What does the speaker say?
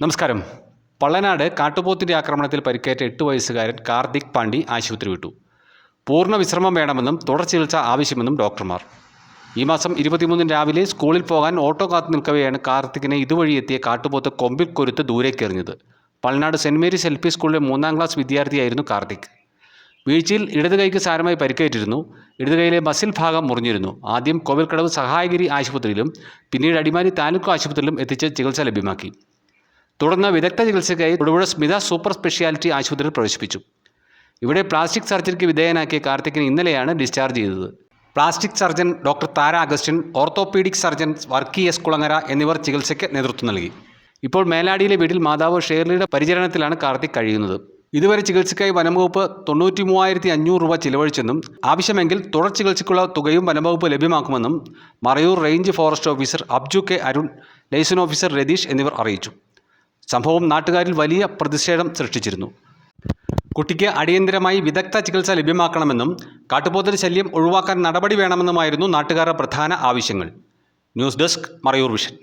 നമസ്കാരം. പള്ളനാട് കാട്ടുപോത്തിന്റെ ആക്രമണത്തിൽ പരിക്കേറ്റ 8 വയസ്സുകാരൻ കാർത്തിക് പാണ്ഡി ആശുപത്രി വിട്ടു. പൂർണ്ണ വിശ്രമം വേണമെന്നും തുടർ ചികിത്സ ആവശ്യമെന്നും ഡോക്ടർമാർ. ഈ മാസം 23 രാവിലെ സ്കൂളിൽ പോകാൻ ഓട്ടോ കാത്തു നിൽക്കവെയാണ് കാർത്തികിനെ ഇതുവഴി എത്തിയ കാട്ടുപോത്ത് കൊമ്പിൽ കൊരുത്ത് ദൂരേക്കെറിഞ്ഞത്. പള്ളനാട് സെന്റ് മേരീസ് LP സ്കൂളിലെ 3ാം ക്ലാസ് വിദ്യാർത്ഥിയായിരുന്നു കാർത്തിക്. വീഴ്ചയിൽ ഇടത് കൈക്ക് സാരമായി പരിക്കേറ്റിരുന്നു. ഇടത് കൈയിലെ മസിൽ ഭാഗം മുറിഞ്ഞിരുന്നു. ആദ്യം കോവിൽക്കടവ് സഹായഗിരി ആശുപത്രിയിലും പിന്നീട് അടിമാലി താലൂക്ക് ആശുപത്രിയിലും എത്തിച്ച് ചികിത്സ ലഭ്യമാക്കി. തുടർന്ന് വിദഗ്ധ ചികിത്സയ്ക്കായി തൊടുപുഴ സ്മിത സൂപ്പർ സ്പെഷ്യാലിറ്റി ആശുപത്രിയിൽ പ്രവേശിപ്പിച്ചു. ഇവിടെ പ്ലാസ്റ്റിക് സർജറിക്ക് വിധേയനാക്കിയ കാർത്തികിനെ ഇന്നലെയാണ് ഡിസ്ചാർജ് ചെയ്തത്. Plastic surgeon doctor Tara Augustine, orthopaedic surgeon Varkey S. Kulangara എന്നിവർ ചികിത്സയ്ക്ക് നേതൃത്വം നൽകി. ഇപ്പോൾ മേലാടിയിലെ വീട്ടിൽ മാതാവ് ഷേർലിയുടെ പരിചരണത്തിലാണ് കാർത്തിക് കഴിയുന്നത്. ഇതുവരെ ചികിത്സയ്ക്കായി വനംവകുപ്പ് 93,500 രൂപ ചിലവഴിച്ചെന്നും ആവശ്യമെങ്കിൽ തുടർ ചികിത്സയ്ക്കുള്ള തുകയും വനംവകുപ്പ് ലഭ്യമാക്കുമെന്നും Marayoor range forest officer Abju K. Arun, liaison officer Ratheesh എന്നിവർ അറിയിച്ചു. സംഭവം നാട്ടുകാരിൽ വലിയ പ്രതിഷേധം സൃഷ്ടിച്ചിരുന്നു. കുട്ടിക്ക് അടിയന്തരമായി വിദഗ്ധ ചികിത്സ ലഭ്യമാക്കണമെന്നും കാട്ടുപോത്തിന്റെ ശല്യം ഒഴിവാക്കാൻ നടപടി വേണമെന്നുമായിരുന്നു നാട്ടുകാരുടെ പ്രധാന ആവശ്യങ്ങൾ. News desk, Marayoor vision.